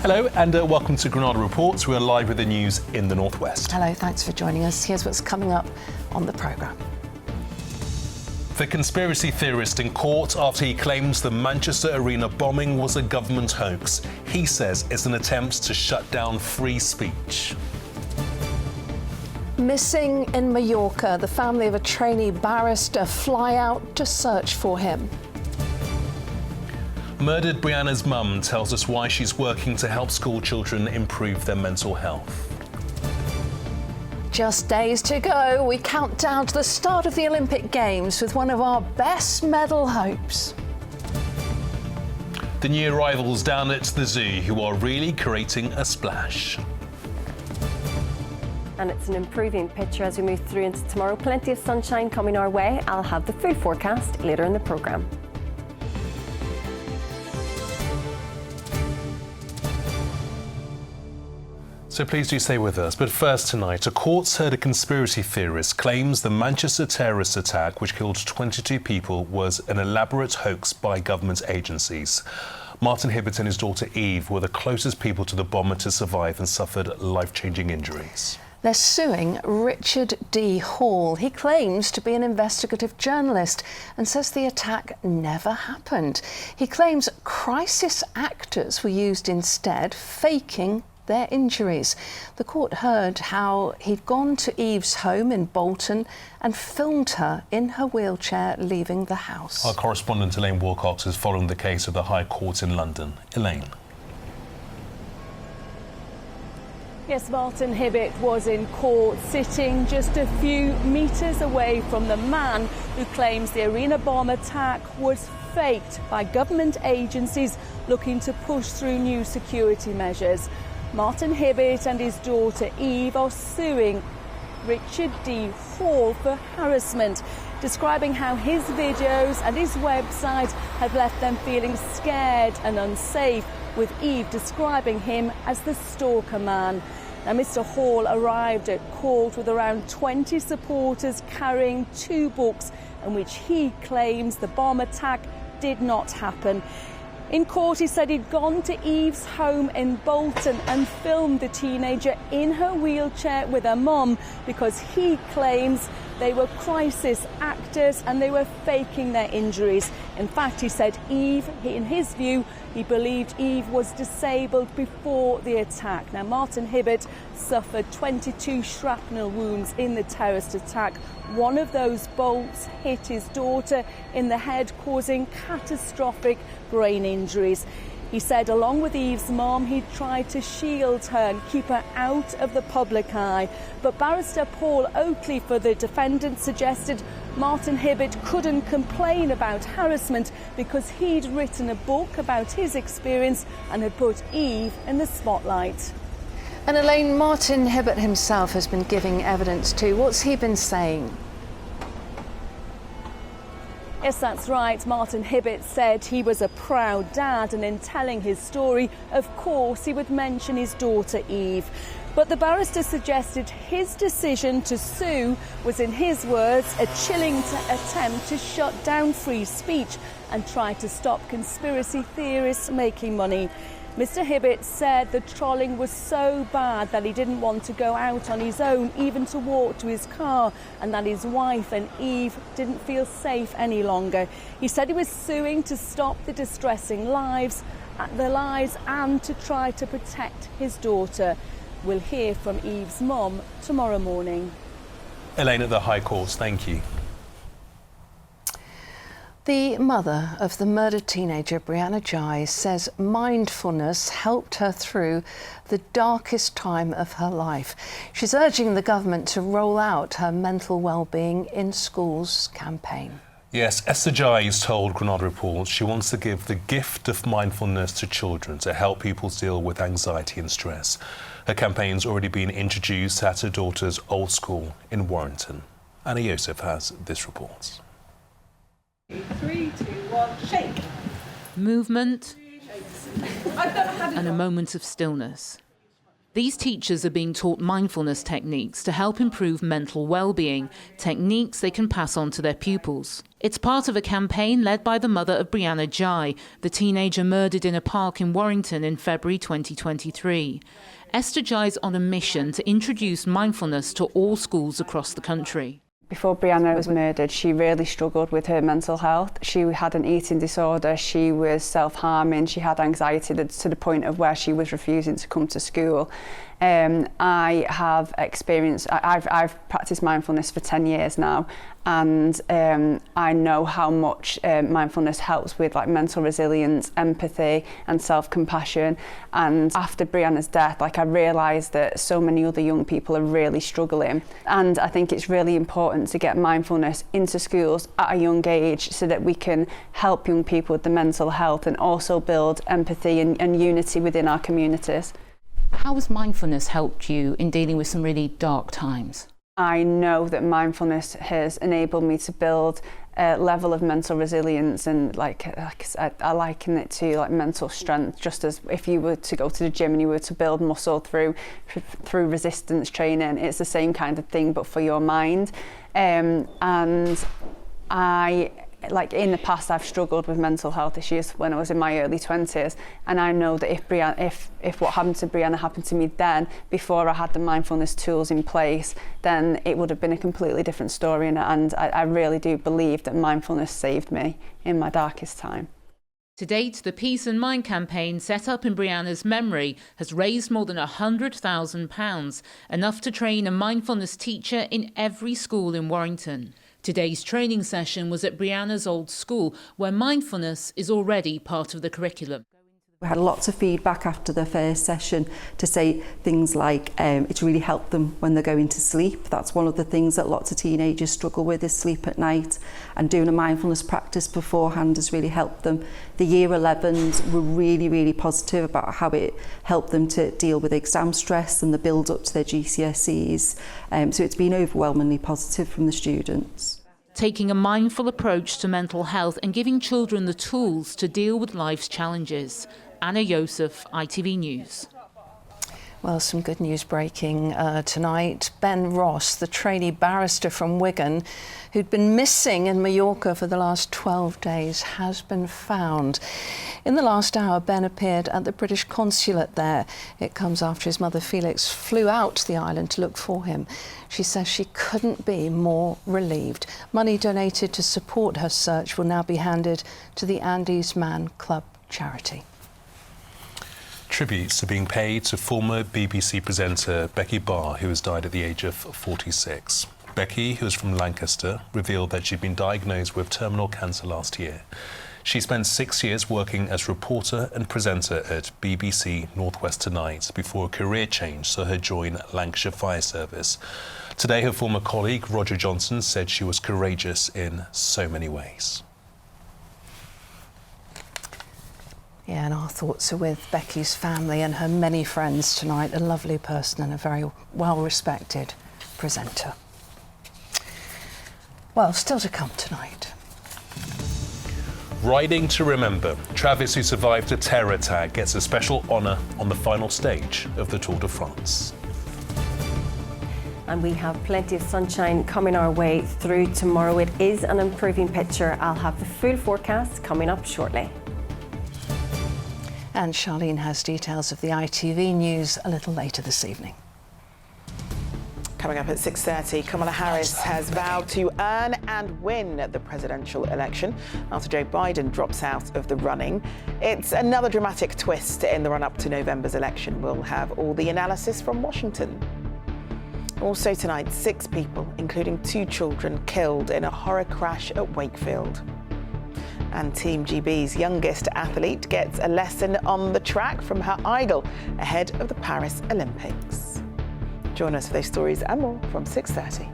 Hello and welcome to Granada Reports. We're live with the news in the northwest. Hello, thanks for joining us. Here's what's coming up on the programme. The conspiracy theorist in court after he claims the Manchester Arena bombing was a government hoax. He says it's an attempt to shut down free speech. Missing in Mallorca, the family of a trainee barrister fly out to search for him. Murdered Brianna's mum tells us why she's working to help school children improve their mental health. Just days to go, we count down to the start of the Olympic Games with one of our best medal hopes. The new arrivals down at the zoo who are really creating a splash. And it's an improving picture as we move through into tomorrow. Plenty of sunshine coming our way. I'll have the full forecast later in the programme. So please do stay with us. But first tonight, a court's heard a conspiracy theorist claims the Manchester terrorist attack, which killed 22 people, was an elaborate hoax by government agencies. Martin Hibbert and his daughter Eve were the closest people to the bomber to survive and suffered life-changing injuries. They're suing Richard D. Hall. He claims to be an investigative journalist and says the attack never happened. He claims crisis actors were used instead, faking their injuries. The court heard how he'd gone to Eve's home in Bolton and filmed her in her wheelchair leaving the house. Our correspondent Elaine Wilcox is following the case of the High Court in London. Elaine. Yes, Martin Hibbert was in court sitting just a few metres away from the man who claims the arena bomb attack was faked by government agencies looking to push through new security measures. Martin Hibbert and his daughter Eve are suing Richard D. Hall for harassment, describing how his videos and his website had left them feeling scared and unsafe, with Eve describing him as the stalker man. Now, Mr. Hall arrived at court with around 20 supporters carrying 2 books in which he claims the bomb attack did not happen. In court, he said he'd gone to Eve's home in Bolton and filmed the teenager in her wheelchair with her mum because he claims they were crisis actors and they were faking their injuries. In fact, he said Eve, in his view, he believed Eve was disabled before the attack. Now, Martin Hibbert suffered 22 shrapnel wounds in the terrorist attack. One of those bolts hit his daughter in the head, causing catastrophic brain injuries. He said along with Eve's mom, he'd tried to shield her and keep her out of the public eye. But barrister Paul Oakley for the defendant suggested Martin Hibbert couldn't complain about harassment because he'd written a book about his experience and had put Eve in the spotlight. And Elaine, Martin Hibbert himself has been giving evidence too. What's he been saying? Yes, that's right. Martin Hibbert said he was a proud dad, and in telling his story, of course, he would mention his daughter Eve. But the barrister suggested his decision to sue was, in his words, a chilling attempt to shut down free speech and try to stop conspiracy theorists making money. Mr. Hibbert said the trolling was so bad that he didn't want to go out on his own, even to walk to his car, and that his wife and Eve didn't feel safe any longer. He said he was suing to stop the distressing lies and to try to protect his daughter. We'll hear from Eve's mum tomorrow morning. Elaine at the High Court, thank you. The mother of the murdered teenager, Brianna Giles, says mindfulness helped her through the darkest time of her life. She's urging the government to roll out her mental well-being in schools campaign. Yes, Esther Giles told Granada Reports she wants to give the gift of mindfulness to children to help people deal with anxiety and stress. Her campaign's already been introduced at her daughter's old school in Warrington. Anna Yosef has this report. 3, 2, 1, shake. Movement and a moment of stillness. These teachers are being taught mindfulness techniques to help improve mental well-being, techniques they can pass on to their pupils. It's part of a campaign led by the mother of Brianna Jai, the teenager murdered in a park in Warrington in February 2023. Esther Jai's on a mission to introduce mindfulness to all schools across the country. Before Brianna was murdered, she really struggled with her mental health. She had an eating disorder, she was self-harming, she had anxiety to the point of where she was refusing to come to school. I have experienced, I've practiced mindfulness for 10 years now, and I know how much mindfulness helps with like mental resilience, empathy and self-compassion. And after Brianna's death, I realised that so many other young people are really struggling, and I think it's really important to get mindfulness into schools at a young age so that we can help young people with the mental health and also build empathy and unity within our communities. How has mindfulness helped you in dealing with some really dark times? I know that mindfulness has enabled me to build a level of mental resilience, and I liken it to like mental strength, just as if you were to go to the gym and you were to build muscle through resistance training. It's the same kind of thing but for your mind. And in the past I've struggled with mental health issues when I was in my early 20s, and I know that if what happened to Brianna happened to me then, before I had the mindfulness tools in place, then it would have been a completely different story, and I really do believe that mindfulness saved me in my darkest time. To date, the Peace and Mind campaign set up in Brianna's memory has raised more than £100,000, enough to train a mindfulness teacher in every school in Warrington. Today's training session was at Brianna's old school, where mindfulness is already part of the curriculum. We had lots of feedback after the first session to say things like it's really helped them when they're going to sleep. That's one of the things that lots of teenagers struggle with, is sleep at night, and doing a mindfulness practice beforehand has really helped them. The year 11s were really, really positive about how it helped them to deal with exam stress and the build up to their GCSEs. So it's been overwhelmingly positive from the students. Taking a mindful approach to mental health and giving children the tools to deal with life's challenges. Anna Yosef, ITV News. Well, some good news breaking tonight. Ben Ross, the trainee barrister from Wigan, who'd been missing in Mallorca for the last 12 days, has been found. In the last hour, Ben appeared at the British consulate there. It comes after his mother Felix flew out to the island to look for him. She says she couldn't be more relieved. Money donated to support her search will now be handed to the Andes Man Club charity. Tributes are being paid to former BBC presenter Becky Barr, who has died at the age of 46. Becky, who is from Lancaster, revealed that she'd been diagnosed with terminal cancer last year. She spent 6 years working as reporter and presenter at BBC North West Tonight before a career change saw her join Lancashire Fire Service. Today, her former colleague Roger Johnson said she was courageous in so many ways. Yeah, and our thoughts are with Becky's family and her many friends tonight. A lovely person and a very well-respected presenter. Well, still to come tonight. Riding to remember. Travis, who survived a terror attack, gets a special honour on the final stage of the Tour de France. And we have plenty of sunshine coming our way through tomorrow. It is an improving picture. I'll have the full forecast coming up shortly. And Charlene has details of the ITV news a little later this evening. Coming up at 6:30, Kamala Harris has vowed to earn and win the presidential election after Joe Biden drops out of the running. It's another dramatic twist in the run-up to November's election. We'll have all the analysis from Washington. Also tonight, 6 people, including 2 children, killed in a horror crash at Wakefield. And Team GB's youngest athlete gets a lesson on the track from her idol ahead of the Paris Olympics. Join us for those stories and more from 6:30.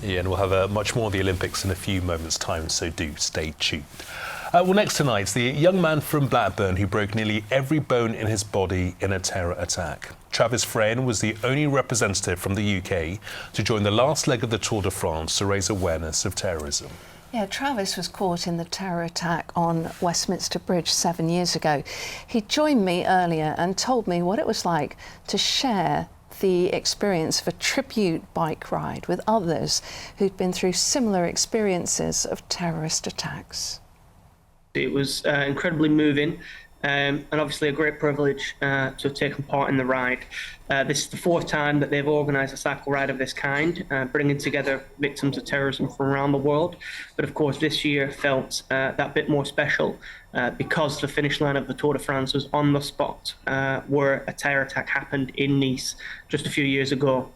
Yeah, and we'll have much more of the Olympics in a few moments' time, so do stay tuned. Well, next tonight, the young man from Blackburn who broke nearly every bone in his body in a terror attack. Travis Frayne was the only representative from the UK to join the last leg of the Tour de France to raise awareness of terrorism. Yeah, Travis was caught in the terror attack on Westminster Bridge 7 years ago. He joined me earlier and told me what it was like to share the experience of a tribute bike ride with others who'd been through similar experiences of terrorist attacks. It was incredibly moving. And obviously a great privilege to have taken part in the ride. This is the 4th time that they've organised a cycle ride of this kind, bringing together victims of terrorism from around the world. But of course, this year felt that bit more special because the finish line of the Tour de France was on the spot where a terror attack happened in Nice just a few years ago.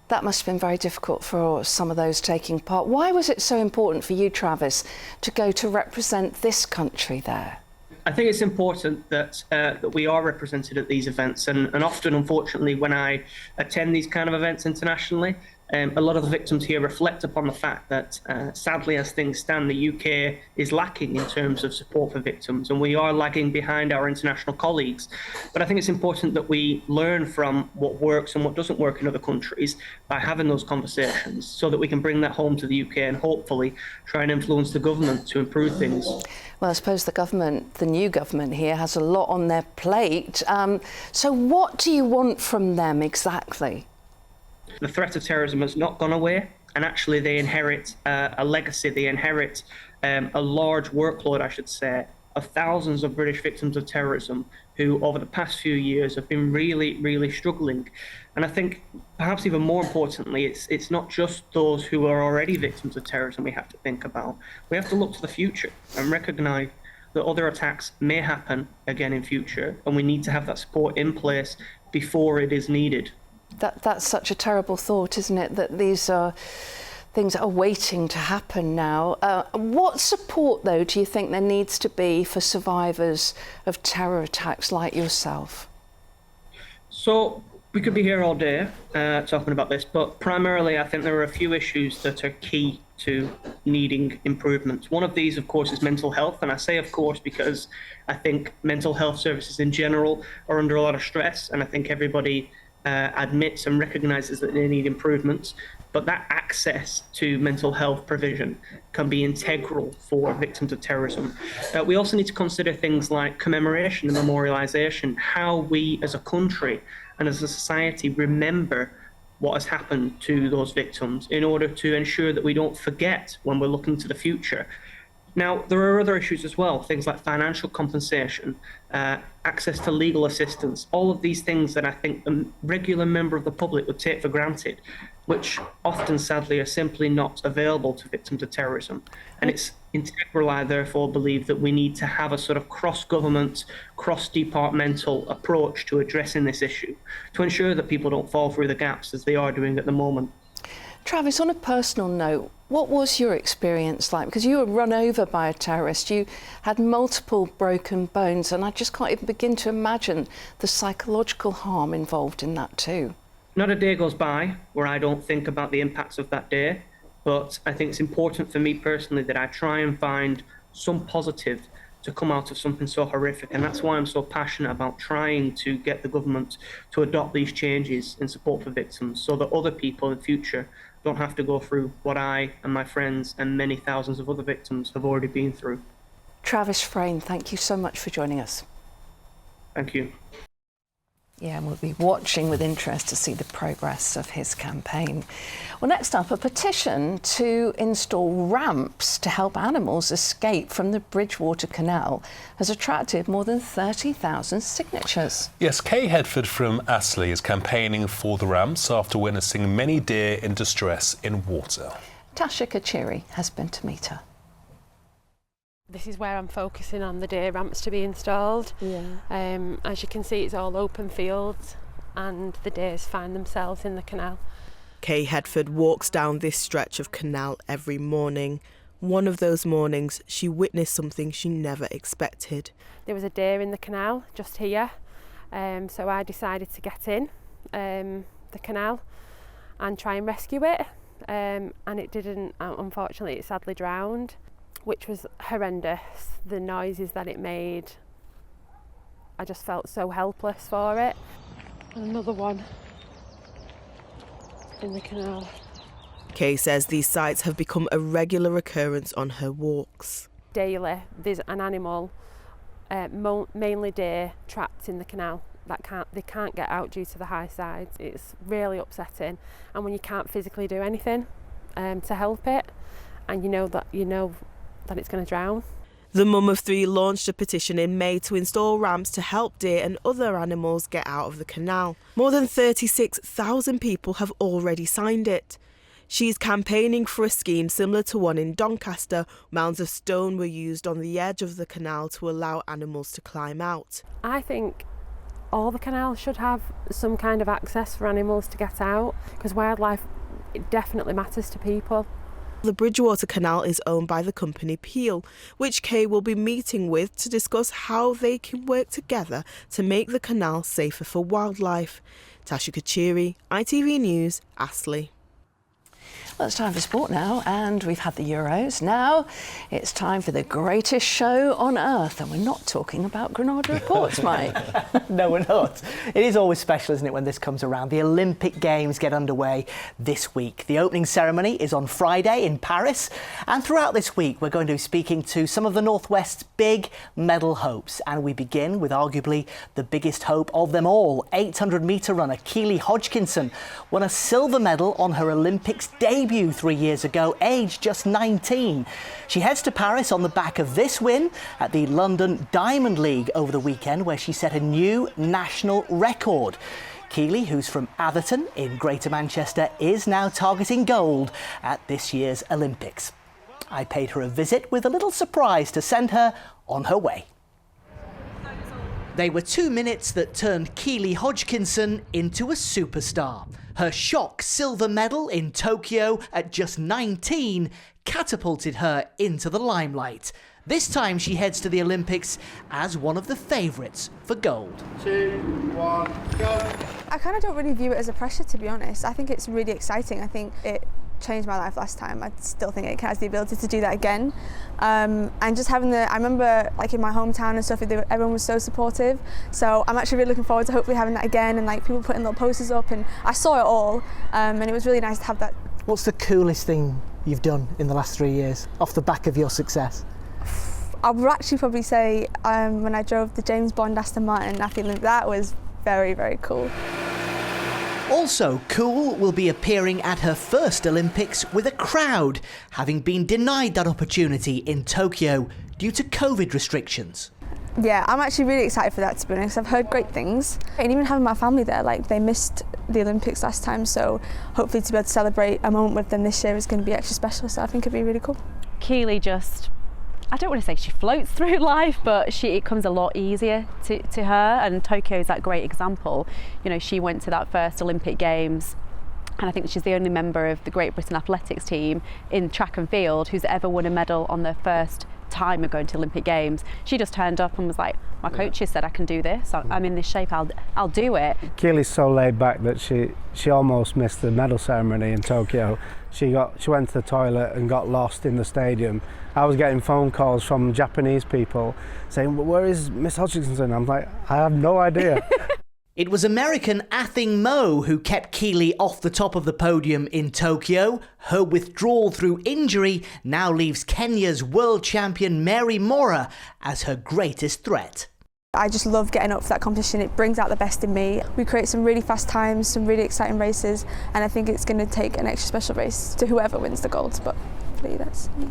That must have been very difficult for some of those taking part. Why was it so important for you, Travis, to go to represent this country there? I think it's important that that we are represented at these events, and often, unfortunately, when I attend these kind of events internationally, a lot of the victims here reflect upon the fact that, sadly, as things stand, the UK is lacking in terms of support for victims, and we are lagging behind our international colleagues. But I think it's important that we learn from what works and what doesn't work in other countries by having those conversations, so that we can bring that home to the UK and hopefully try and influence the government to improve things. Well, I suppose the new government here has a lot on their plate. So what do you want from them exactly? The threat of terrorism has not gone away, and actually they inherit a legacy, they inherit a large workload, I should say, of thousands of British victims of terrorism who over the past few years have been really struggling. And I think perhaps even more importantly, it's not just those who are already victims of terrorism we have to think about. We have to look to the future and recognise that other attacks may happen again in future, and we need to have that support in place before it is needed. That's such a terrible thought, isn't it, that these are things that are waiting to happen now. What support, though, do you think there needs to be for survivors of terror attacks like yourself? So we could be here all day talking about this, but primarily I think there are a few issues that are key to needing improvements. One of these, of course, is mental health, and I say of course because I think mental health services in general are under a lot of stress, and I think everybody admits and recognises that they need improvements, but that access to mental health provision can be integral for victims of terrorism. We also need to consider things like commemoration and memorialisation, how we as a country and as a society remember what has happened to those victims in order to ensure that we don't forget when we're looking to the future. Now, there are other issues as well, things like financial compensation, access to legal assistance, all of these things that I think a regular member of the public would take for granted, which often, sadly, are simply not available to victims of terrorism. And it's integral, I therefore believe, that we need to have a sort of cross-government, cross-departmental approach to addressing this issue, to ensure that people don't fall through the gaps as they are doing at the moment. Travis, on a personal note, what was your experience like? Because you were run over by a terrorist, you had multiple broken bones, and I just can't even begin to imagine the psychological harm involved in that too. Not a day goes by where I don't think about the impacts of that day, but I think it's important for me personally that I try and find some positive to come out of something so horrific, and that's why I'm so passionate about trying to get the government to adopt these changes in support for victims so that other people in the future don't have to go through what I and my friends and many thousands of other victims have already been through. Travis Frayne, thank you so much for joining us. Thank you. Yeah, and we'll be watching with interest to see the progress of his campaign. Well, next up, a petition to install ramps to help animals escape from the Bridgewater Canal has attracted more than 30,000 signatures. Yes, Kay Hedford from Astley is campaigning for the ramps after witnessing many deer in distress in water. Tasha Kachiri has been to meet her. This is where I'm focusing on the deer ramps to be installed. Yeah. As you can see, it's all open fields and the deers find themselves in the canal. Kay Hedford walks down this stretch of canal every morning. One of those mornings, she witnessed something she never expected. There was a deer in the canal just here, so I decided to get in the canal and try and rescue it, and it didn't. Unfortunately, it sadly drowned, which was horrendous. The noises that it made, I just felt so helpless for it. And another one in the canal. Kay says these sights have become a regular occurrence on her walks. Daily, there's an animal, mainly deer, trapped in the canal. They can't get out due to the high sides. It's really upsetting, and when you can't physically do anything to help it, and you know that it's going to drown. The mum of 3 launched a petition in May to install ramps to help deer and other animals get out of the canal. More than 36,000 people have already signed it. She's campaigning for a scheme similar to one in Doncaster. Mounds of stone were used on the edge of the canal to allow animals to climb out. I think all the canals should have some kind of access for animals to get out, because wildlife, it definitely matters to people. The Bridgewater Canal is owned by the company Peel, which Kay will be meeting with to discuss how they can work together to make the canal safer for wildlife. Tasha Kachiri, ITV News, Astley. Well, it's time for sport now, and we've had the Euros. Now it's time for the greatest show on earth, and we're not talking about Granada reports, Mike. No, we're not. It is always special, isn't it, when this comes around? The Olympic Games get underway this week. The opening ceremony is on Friday in Paris, and throughout this week we're going to be speaking to some of the Northwest's big medal hopes, and we begin with arguably the biggest hope of them all. 800-metre runner Keely Hodgkinson won a silver medal on her Olympics debut 3 years ago, aged just 19. She heads to Paris on the back of this win at the London Diamond League over the weekend, where she set a new national record. Keely, who's from Atherton in Greater Manchester, is now targeting gold at this year's Olympics. I paid her a visit with a little surprise to send her on her way. They were 2 minutes that turned Keely Hodgkinson into a superstar. Her shock silver medal in Tokyo at just 19 catapulted her into the limelight. This time she heads to the Olympics as one of the favourites for gold. 2, 1, go. I kind of don't really view it as a pressure, to be honest. I think it's really exciting. I think it changed my life last time. I still think it has the ability to do that again. And just having I remember like in my hometown and stuff, everyone was so supportive. So I'm actually really looking forward to hopefully having that again, and like people putting little posters up, and I saw it all, and it was really nice to have that. What's the coolest thing you've done in the last 3 years off the back of your success? I would actually probably say when I drove the James Bond Aston Martin, I think that was very, very cool. Also cool will be appearing at her first Olympics with a crowd, having been denied that opportunity in Tokyo due to COVID restrictions. Yeah, I'm actually really excited for that, to be honest. I've heard great things. And even having my family there, like they missed the Olympics last time, so hopefully to be able to celebrate a moment with them this year is going to be extra special, so I think it'd be really cool. Keely just, I don't want to say she floats through life, but it comes a lot easier to her, and Tokyo is that great example. You know, she went to that first Olympic Games, and I think she's the only member of the Great Britain athletics team in track and field who's ever won a medal on their first time of going to Olympic Games. She just turned up and was like, my coaches said I can do this, I'm in this shape, I'll do it. Keely's so laid back that she almost missed the medal ceremony in Tokyo. She went to the toilet and got lost in the stadium. I was getting phone calls from Japanese people saying, where is Miss Hodgkinson? I'm like, I have no idea. It was American Athing Mu who kept Keely off the top of the podium in Tokyo. Her withdrawal through injury now leaves Kenya's world champion Mary Mora as her greatest threat. I just love getting up for that competition. It brings out the best in me. We create some really fast times, some really exciting races, and I think it's going to take an extra special race to whoever wins the golds, but hopefully that's me.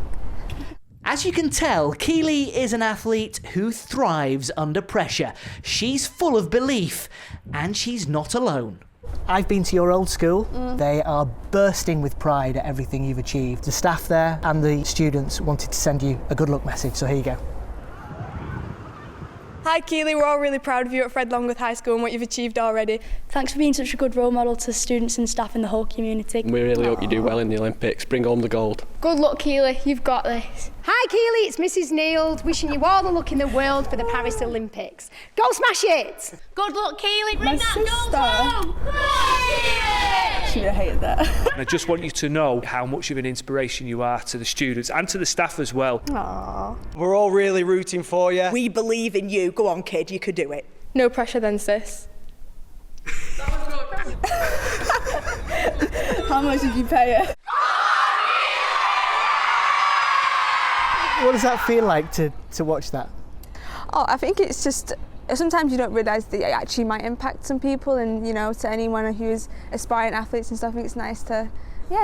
As you can tell, Keely is an athlete who thrives under pressure. She's full of belief, and she's not alone. I've been to your old school. They are bursting with pride at everything you've achieved. The staff there and the students wanted to send you a good luck message, so here you go. Hi Keely, we're all really proud of you at Fred Longworth High School and what you've achieved already. Thanks for being such a good role model to students and staff in the whole community. We really hope you do well in the Olympics, bring home the gold. Good luck Keely, you've got this. Hi Keely, it's Mrs Neild, wishing you all the luck in the world for the Paris Olympics. Go smash it! Good luck Keely, bring that gold home! She would have hated that. And I just want you to know how much of an inspiration you are to the students and to the staff as well. Aww. We're all really rooting for you. We believe in you. Go on, kid, you could do it. No pressure then, sis. That was good. How much did you pay her? What does that feel like to watch that? Oh, I think it's just, sometimes you don't realise that it actually might impact some people, and you know, to anyone who is aspiring athletes and stuff, I think it's nice to,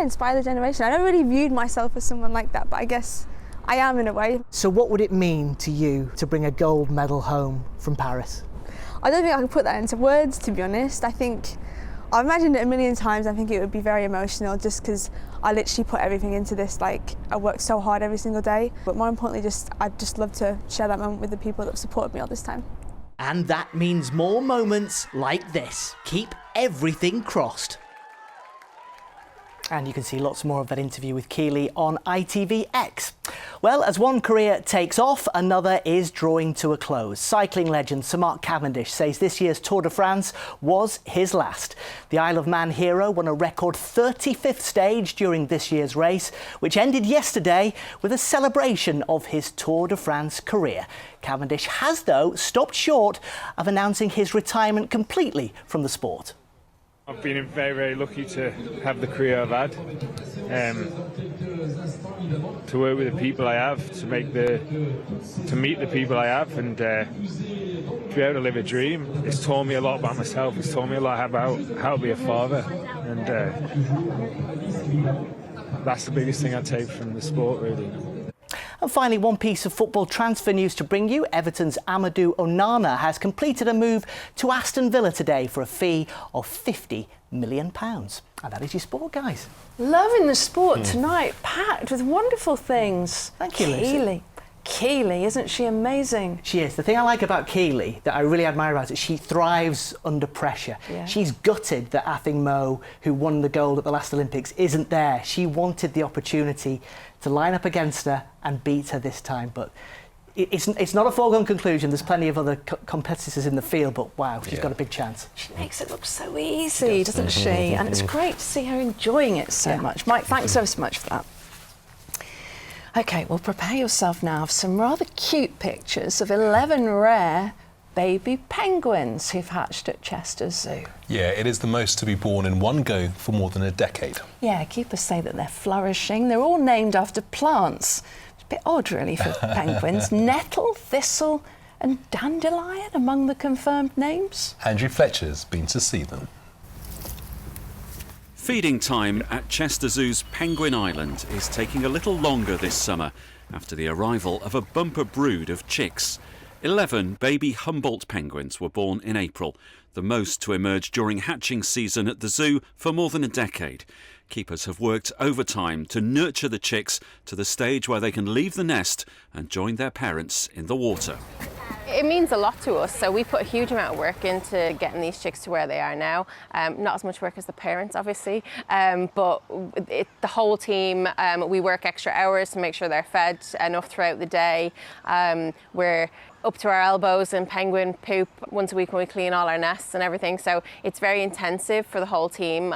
inspire the generation. I never really viewed myself as someone like that, but I guess I am in a way. So what would it mean to you to bring a gold medal home from Paris? I don't think I can put that into words, to be honest. I've imagined it a million times. I think it would be very emotional, just because I literally put everything into this. Like, I work so hard every single day, but more importantly, I'd just love to share that moment with the people that have supported me all this time. And that means more moments like this. Keep everything crossed. And you can see lots more of that interview with Keely on ITVX. Well, as one career takes off, another is drawing to a close. Cycling legend Sir Mark Cavendish says this year's Tour de France was his last. The Isle of Man hero won a record 35th stage during this year's race, which ended yesterday with a celebration of his Tour de France career. Cavendish has, though, stopped short of announcing his retirement completely from the sport. I've been very, very lucky to have the career I've had, to work with the people I have, to meet the people I have, and to be able to live a dream. It's taught me a lot about myself. It's taught me a lot about how to be a father, and that's the biggest thing I take from the sport, really. And finally, one piece of football transfer news to bring you. Everton's Amadou Onana has completed a move to Aston Villa today for a fee of £50 million. And that is your sport, guys. Loving the sport tonight, packed with wonderful things. Thank you, Lucy. Keely, isn't she amazing? She is. The thing I like about Keely that I really admire about it, she thrives under pressure. Yeah. She's gutted that Athing Mo, who won the gold at the last Olympics, isn't there. She wanted the opportunity to line up against her and beat her this time, but it's not a foregone conclusion. There's plenty of other competitors in the field, but wow, she's got a big chance. She makes it look so easy, doesn't she? And it's great to see her enjoying it so much. Mike, thanks so much for that. OK, well, prepare yourself now for some rather cute pictures of 11 rare baby penguins who've hatched at Chester Zoo. Yeah, it is the most to be born in one go for more than a decade. Yeah, keepers say that they're flourishing. They're all named after plants. It's a bit odd, really, for penguins. Nettle, thistle and dandelion among the confirmed names. Andrew Fletcher's been to see them. Feeding time at Chester Zoo's Penguin Island is taking a little longer this summer after the arrival of a bumper brood of chicks. 11 baby Humboldt penguins were born in April, the most to emerge during hatching season at the zoo for more than a decade. Keepers have worked overtime to nurture the chicks to the stage where they can leave the nest and join their parents in the water. It means a lot to us, so we put a huge amount of work into getting these chicks to where they are now. Not as much work as the parents, obviously, but the whole team, we work extra hours to make sure they're fed enough throughout the day. We're up to our elbows in penguin poop once a week when we clean all our nests and everything, so it's very intensive for the whole team.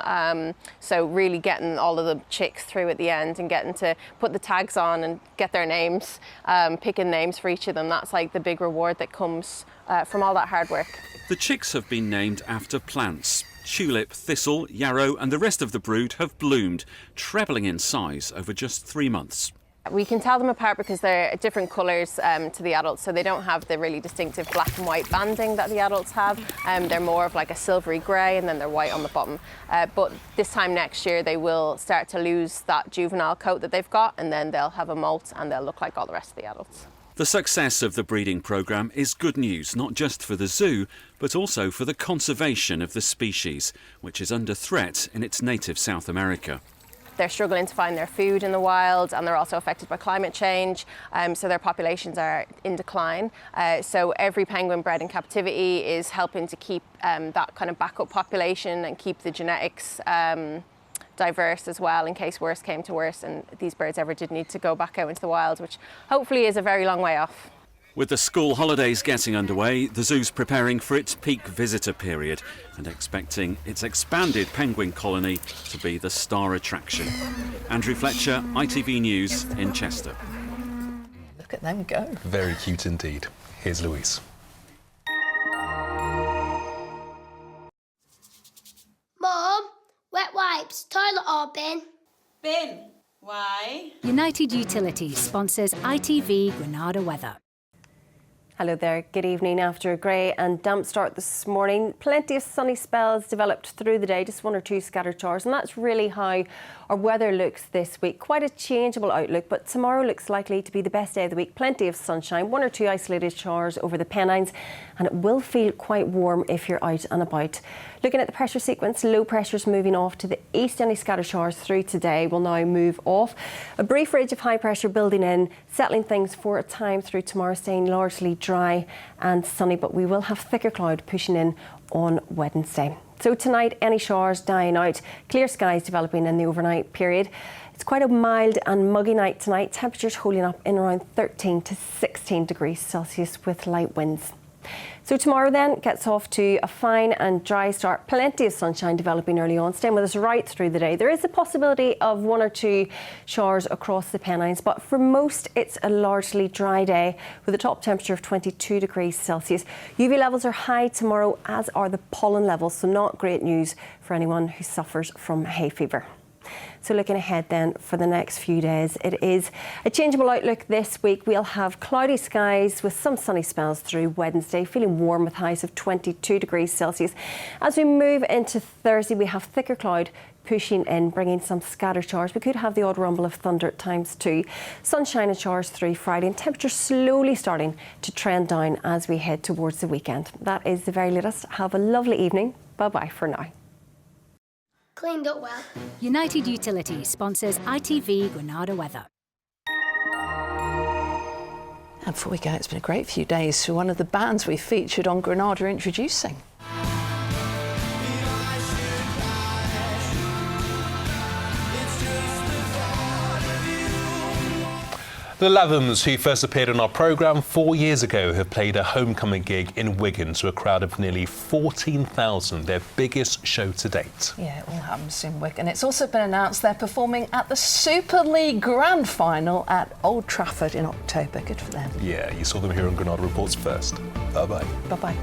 So really getting all of the chicks through at the end and getting to put the tags on and get their names, picking names for each of them, that's like the big reward that comes from all that hard work. The chicks have been named after plants. Tulip, thistle, yarrow and the rest of the brood have bloomed, trebling in size over just 3 months. We can tell them apart because they're different colours to the adults, so they don't have the really distinctive black and white banding that the adults have. They're more of like a silvery grey and then they're white on the bottom. But this time next year they will start to lose that juvenile coat that they've got, and then they'll have a molt and they'll look like all the rest of the adults. The success of the breeding programme is good news, not just for the zoo, but also for the conservation of the species, which is under threat in its native South America. They're struggling to find their food in the wild, and they're also affected by climate change, so their populations are in decline. So every penguin bred in captivity is helping to keep that kind of backup population and keep the genetics diverse as well, in case worse came to worse and these birds ever did need to go back out into the wild, which hopefully is a very long way off. With the school holidays getting underway, the zoo's preparing for its peak visitor period and expecting its expanded penguin colony to be the star attraction. Andrew Fletcher, ITV News in Chester. Look at them go. Very cute indeed. Here's Louise. Mom, wet wipes, toilet or bin? Bin. Why? You know United Utilities sponsors ITV Granada weather. Hello there, good evening. After a grey and damp start this morning, plenty of sunny spells developed through the day, just one or two scattered showers, and that's really how our weather looks this week. Quite a changeable outlook, but tomorrow looks likely to be the best day of the week. Plenty of sunshine, one or two isolated showers over the Pennines, and it will feel quite warm if you're out and about. Looking at the pressure sequence, low pressure's moving off to the east. Any scattered showers through today will now move off. A brief ridge of high pressure building in, settling things for a time through tomorrow, staying largely dry and sunny, but we will have thicker cloud pushing in on Wednesday. So tonight, any showers dying out, clear skies developing in the overnight period. It's quite a mild and muggy night tonight. Temperatures holding up in around 13 to 16 degrees Celsius with light winds. So tomorrow then gets off to a fine and dry start. Plenty of sunshine developing early on, staying with us right through the day. There is a possibility of one or two showers across the Pennines, but for most it's a largely dry day with a top temperature of 22 degrees Celsius. UV levels are high tomorrow, as are the pollen levels, so not great news for anyone who suffers from hay fever. So looking ahead then for the next few days, it is a changeable outlook this week. We'll have cloudy skies with some sunny spells through Wednesday, feeling warm with highs of 22 degrees Celsius. As we move into Thursday, we have thicker cloud pushing in, bringing some scattered showers. We could have the odd rumble of thunder at times too. Sunshine and showers through Friday, and temperatures slowly starting to trend down as we head towards the weekend. That is the very latest. Have a lovely evening. Bye-bye for now. Cleaned up well. United Utilities sponsors ITV Granada weather. And before we go, it's been a great few days for one of the bands we featured on Granada Introducing. The Lathams, who first appeared on our programme 4 years ago, have played a homecoming gig in Wigan to a crowd of nearly 14,000, their biggest show to date. Yeah, it all happens in Wigan. It's also been announced they're performing at the Super League Grand Final at Old Trafford in October. Good for them. Yeah, you saw them here on Granada Reports first. Bye-bye. Bye-bye.